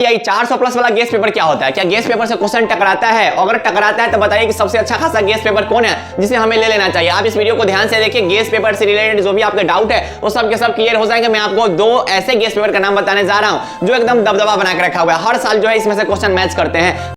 यही 400 प्लस वाला guess paper क्या होता है? क्या गेस पेपर से क्वेश्चन टकराता है? अगर टकराता है तो बताइए कि सबसे अच्छा खासा गेस पेपर कौन है जिसे हमें ले लेना चाहिए। आप इस वीडियो को ध्यान से देखिए, गेस पेपर से रिलेटेड जो भी आपके डाउट है वो सब के सब क्लियर हो जाएंगे। मैं आपको दो ऐसे गेस पेपर का नाम बताने जा रहा हूं जो एकदम दबदबा बना के रखा हुआ है। हर साल जो है इसमें से क्वेश्चन मैच करते हैं।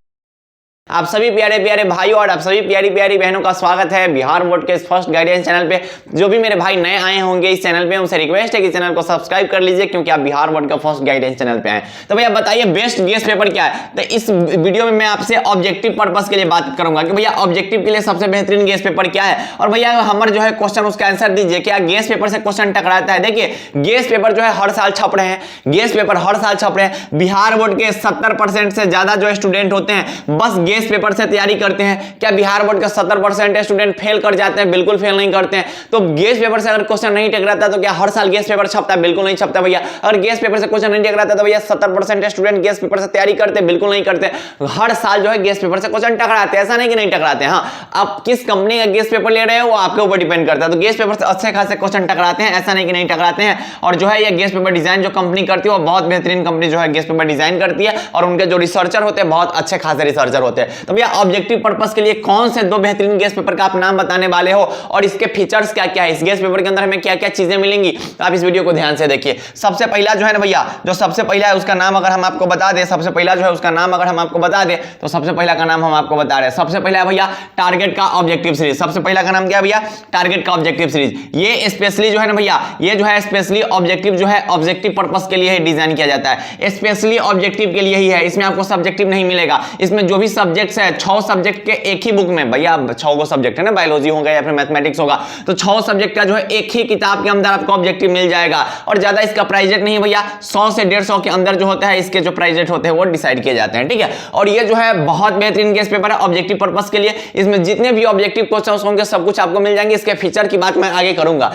आप सभी प्यारे प्यारे भाइयों और आप सभी प्यारी प्यारी बहनों का स्वागत है बिहार बोर्ड के फर्स्ट गाइडेंस चैनल पे। जो भी मेरे भाई नए आए होंगे इस चैनल पे, उनसे रिक्वेस्ट है कि चैनल को सब्सक्राइब कर लीजिए, क्योंकि आप बिहार बोर्ड का फर्स्ट गाइडेंस चैनल पे आए। तो भैया बताइए बेस्ट गेस पेपर क्या है? तो इस वीडियो में मैं आपसे ऑब्जेक्टिव पर्पस के लिए बात करूंगा कि भैया ऑब्जेक्टिव के लिए सबसे बेहतरीन गेस पेपर क्या है। और भैया हमारे जो है क्वेश्चन उसका आंसर दीजिए, क्या गेस पेपर से क्वेश्चन टकराता है? देखिए गेस पेपर जो है हर साल छप रहे हैं, गेस पेपर हर साल छप रहे हैं। बिहार बोर्ड के 70% से ज्यादा जो स्टूडेंट होते हैं बस गेस पेपर से तैयारी करते हैं। क्या बिहार बोर्ड का 70% स्टूडेंट फेल कर जाते हैं? बिल्कुल फेल नहीं करते हैं। तो गेस पेपर से अगर क्वेश्चन नहीं टकराता तो क्या हर साल गेस पेपर छपता है? बिल्कुल नहीं छपता भैया। अगर गेस पेपर से क्वेश्चन नहीं टकराता तो भैया 70% स्टूडेंट गेस पेपर से तैयारी करते हैं? बिल्कुल नहीं करते। हर साल जो है गेस पेपर से क्वेश्चन टकराते हैं, ऐसा नहीं कि नहीं टकराते। हाँ, आप किस कंपनी का गेस पेपर ले रहे हो वो आपके ऊपर डिपेंड करता है। तो गेस पेपर से अच्छे खासे क्वेश्चन टकराते हैं, ऐसा नहीं कि नहीं टकराते हैं। और जो है ये गेस पेपर डिजाइन जो कंपनी करती है वो बहुत बेहतरीन कंपनी जो है गेस पेपर डिजाइन करती है, और उनके जो रिसर्चर होते हैं बहुत अच्छे खासे रिसर्चर होते हैं। तो भैया ऑब्जेक्टिव पर्पस के लिए कौन से दो बेहतरीन गेस पेपर का आप नाम बताने वाले हो और इसके फीचर्स क्या क्या है, इस गेस पेपर के अंदर हमें क्या क्या चीजें मिलेंगी, तो आप इस वीडियो को ध्यान से देखिए। सबसे पहला जो है ना भैया, जो सबसे पहला है उसका नाम अगर हम आपको बता दें, सबसे पहला जो है उसका नाम अगर हम आपको बता दें तो सबसे पहला का नाम हम आपको बता रहे हैं। सबसे पहला है भैया टारगेट का ऑब्जेक्टिव सीरीज। सबसे पहला का नाम क्या है भैया? टारगेट का ऑब्जेक्टिव सीरीज। ये स्पेशली जो है ना भैया, ये जो है स्पेशली ऑब्जेक्टिव जो है ऑब्जेक्टिव पर्पस के लिए ही डिजाइन किया जाता है, स्पेशली ऑब्जेक्टिव के लिए ही है। इसमें आपको सब्जेक्टिव नहीं मिलेगा। इसमें जो भी सब्जेक्ट्स है 6 सब्जेक्ट के एक ही बुक में, भैया 6 सब्जेक्ट है ना, बायोलॉजी होगा या फिर मैथमेटिक्स होगा, तो 6 सब्जेक्ट का जो है एक ही किताब के अंदर आपको ऑब्जेक्टिव मिल जाएगा। और ज्यादा इसका प्राइस रेट नहीं है भैया, 100 से 150 के अंदर जो होता है इसके जो प्राइस रेट होते हैं वो डिसाइड किए जाते हैं, ठीक है। और ये जो है बहुत बेहतरीन गेस पेपर है ऑब्जेक्टिव पर्पस के लिए। इसमें जितने भी ऑब्जेक्टिव क्वेश्चन होंगे सब कुछ आपको मिल जाएंगे। इसके फीचर की बात मैं आगे करूंगा।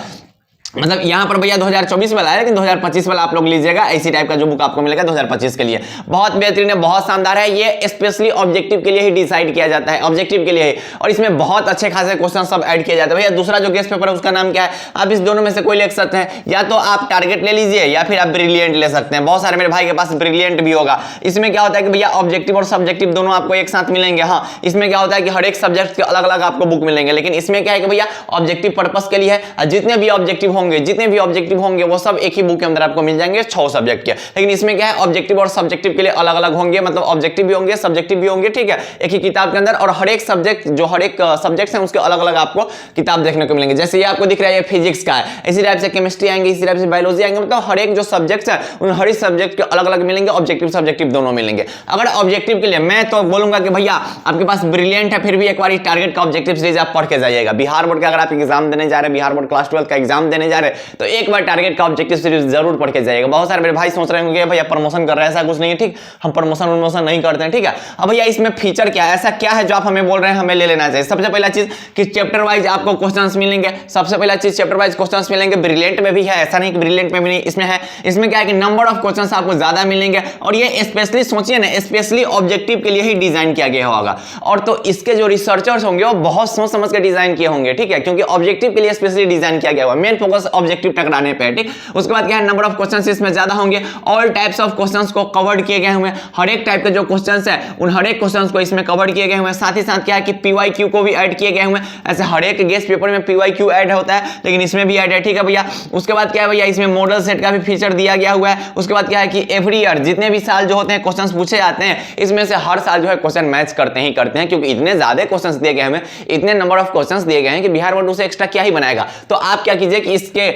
मतलब यहां पर भैया 2024 वाला है, लेकिन 2025 वाला आप लोग लीजिएगा, इसी टाइप का जो बुक आपको मिलेगा 2025 के लिए। बहुत बेहतरीन है, बहुत शानदार है। ये स्पेशली ऑब्जेक्टिव के लिए ही डिसाइड किया जाता है, ऑब्जेक्टिव के लिए ही। और इसमें बहुत अच्छे खासे क्वेश्चन सब ऐड किए जाते हैं। भैया दूसरा जो गेस पेपर है उसका नाम क्या है? आप इस दोनों में से कोई ले सकते हैं, या तो आप टारगेट ले लीजिए या फिर आप ब्रिलियंट ले सकते हैं। बहुत सारे मेरे भाई के पास ब्रिलियंट भी होगा। इसमें क्या होता है कि भैया ऑब्जेक्टिव और सब्जेक्टिव दोनों आपको एक साथ मिलेंगे। हाँ, इसमें क्या होता है कि हर एक सब्जेक्ट के अलग अलग आपको बुक मिलेंगे, लेकिन इसमें क्या है कि भैया ऑब्जेक्टिव पर्पस के लिए है। जितने भी ऑब्जेक्टिव होंगे वो सब एक ही बुक के अंदर आपको मिल जाएंगे 6 सब्जेक्ट के। लेकिन इसमें क्या है, ऑब्जेक्टिव और सब्जेक्टिव के लिए अलग अलग होंगे, मतलब ऑब्जेक्टिव भी होंगे सब्जेक्टिव भी होंगे, ठीक है, एक ही किताब के अंदर। और हर एक सब्जेक्ट जो हर एक सब्जेक्ट है उसके अलग अलग आपको किताब देखने को मिलेंगे। जैसे ये आपको दिख रहा है ये फिजिक्स का है, इसी टाइप से केमिस्ट्री आएंगे, इसी टाइप से बायोलॉजी आएंगे। मतलब हर एक जो सब्जेक्ट है उन हर एक सब्जेक्ट के अलग अलग मिलेंगे, ऑब्जेक्टिव सब्जेक्टिव दोनों मिलेंगे। अगर ऑब्जेक्टिव के लिए मैं तो बोलूंगा कि भैया आपके पास ब्रिलियंट है, फिर भी एक बार टारगेट का ऑब्जेक्टिव सीरीज आप पढ़ के जाइएगा। बिहार बोर्ड का अगर आप एग्जाम देने जा रहे हैं, बिहार बोर्ड क्लास 12 का एग्जाम देने जा रहे हैं, तो एक बार टारगेट का ऑब्जेक्टिव सीरीज जरूर पढ़ के जाइएगा। बहुत सारे मेरे भाई सोच रहे होंगे भैया प्रमोशन कर रहे हैं, ऐसा कुछ नहीं है, ठीक, हम प्रमोशन नहीं करते हैं, ठीक है। अब भैया इसमें फीचर क्या है, ऐसा क्या है जो आप हमें बोल रहे हैं हमें ले लेना चाहिए? सबसे पहला चीज कि चैप्टर वाइज आपको क्वेश्चंस मिलेंगे। सबसे पहला चीज चैप्टर वाइज क्वेश्चंस मिलेंगे। ब्रिलियंट में भी है, ऐसा नहीं कि ब्रिलियंट में भी नहीं, इसमें है। इसमें क्या है कि नंबर ऑफ क्वेश्चंस आपको ज्यादा मिलेंगे। और ये स्पेशली सोचिए ना, स्पेशली ऑब्जेक्टिव के लिए ही डिजाइन किया गया होगा। और तो इसके जो रिसर्चर्स होंगे वो बहुत सोच समझ के डिजाइन किए होंगे, ठीक है, क्योंकि ऑब्जेक्टिव के लिए स्पेशली डिजाइन किया गया हुआ। मेन फोकस ऑब्जेक्टिव टकराने पे है, ठीक। उसके बाद क्या है, नंबर ऑफ क्वेश्चंस इसमें ज्यादा होंगे। ऑल टाइप्स ऑफ क्वेश्चंस को कवर्ड किए गए हुए, हर एक टाइप के जो क्वेश्चंस है उन हर एक क्वेश्चंस को इसमें कवर किए गए हुए। साथ ही साथ क्या है कि पीवाईक्यू को भी ऐड किए गए हुए। ऐसे हर एक गेस पेपर में पीवाईक्यू ऐड होता है, लेकिन इसमें भी ऐड है, ठीक है भैया। उसके बाद क्या है भैया, इसमें मॉडल सेट का भी फीचर दिया गया हुआ है। उसके बाद क्या है कि एवरी ईयर जितने भी साल जो होते हैं क्वेश्चंस पूछे जाते हैं, इसमें से हर साल जो है क्वेश्चन मैच करते हैं, क्योंकि इतने ज्यादा क्वेश्चंस दिए गए हैं, इतने नंबर ऑफ क्वेश्चंस दिए गए हैं कि बिहार बोर्ड उसे एक्स्ट्रा क्या ही बनाएगा। तो आप क्या कीजिए कि इसके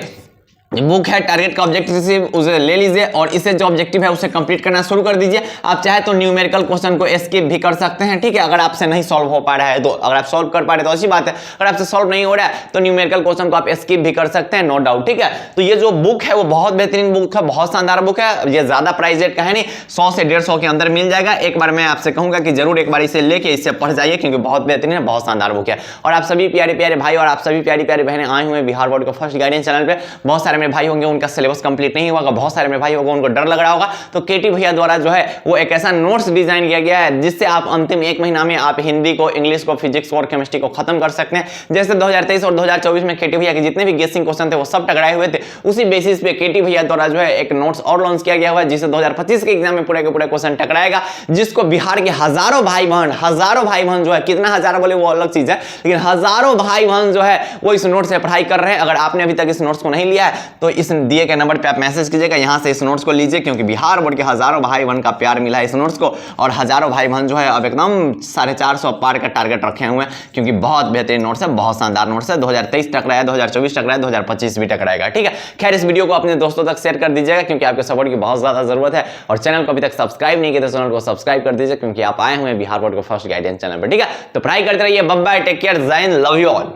बुक है टारगेट का ऑब्जेक्टिव उसे ले लीजिए और इसे जो ऑब्जेक्टिव है उसे कंप्लीट करना शुरू कर दीजिए। आप चाहे तो न्यूमेरिकल क्वेश्चन को स्किप भी कर सकते हैं, ठीक है, अगर आपसे नहीं सॉल्व हो पा रहा है तो। अगर आप सॉल्व कर पा रहे तो अच्छी बात है, अगर आपसे सॉल्व नहीं हो रहा है तो न्यूमेरिकल क्वेश्चन को आप स्किप भी कर सकते हैं, नो डाउट, ठीक है। तो ये जो बुक है वो बहुत बेहतरीन बुक है, बहुत शानदार बुक है। ये ज्यादा प्राइस रेट का है नहीं, 100 से 150 के अंदर मिल जाएगा। एक बार मैं आपसे कहूंगा कि जरूर एक बार इसे लेके इससे पढ़ जाइए, क्योंकि बहुत बेहतरीन है, बहुत शानदार बुक है। और आप सभी प्यारे प्यारे भाई और आप सभी प्यारी प्यारी बहनें आए हुए बिहार बोर्ड के फर्स्ट गाइडेंस चैनल पे। बहुत सारे मेरे भाई होंगे उनका सिलेबस कंप्लीट नहीं होगा, बहुत सारे मेरे भाई होगा उनको डर लग रहा होगा, तो केटी भैया द्वारा जो है वो एक ऐसा नोट्स डिजाइन किया गया है जिससे आप अंतिम 1 महीना में आप हिंदी को, इंग्लिश को, फिजिक्स को और केमिस्ट्री को खत्म कर सकते हैं। जैसे 2023 और 2024 में केटी भैया के जितने भी गेसिंग क्वेश्चन थे वो सब टकराए हुए थे, उसी बेसिस पे केटी भैया द्वारा जो है एक नोट्स और लॉन्च किया गया हुआ है जिससे 2025 के एग्जाम में पूरे के पूरे क्वेश्चन टकराएगा, जिसको बिहार के हजारों भाई बहन जो है, कितना हजारों बोले वो अलग चीज है, लेकिन हजारों भाई बहन जो है वो इस नोट से पढ़ाई कर रहे हैं। अगर आपने अभी तक इस नोट्स को नहीं लिया है तो इस दिए गए नंबर पे आप मैसेज कीजिएगा, यहां से इस नोट्स को लीजिए, क्योंकि बिहार बोर्ड के हजारों भाई बहन का प्यार मिला है इस नोट्स को, और हजारों भाई बहन जो है अब एकदम 450 पार का टारगेट रखे हुए हैं, क्योंकि बहुत बेहतरीन नोट्स है, बहुत शानदार नोट्स है। 2023 टकराया, 2024 टकराया, 2025 भी टकराएगा। ठीक है, खैर इस वीडियो को अपने दोस्तों तक शेयर कर दीजिएगा क्योंकि आपके सपोर्ट की बहुत ज्यादा जरूरत है, और चैनल को अभी तक सब्सक्राइब नहीं किया तो चैनल को सब्सक्राइब कर दीजिए क्योंकि आप आए हुए हैं बिहार बोर्ड के फर्स्ट गाइडेंस चैनल पर। ठीक है, तो पढ़ाई करते रहिए। बाय बाय, टेक केयर, जय हिंद, लव यू ऑल।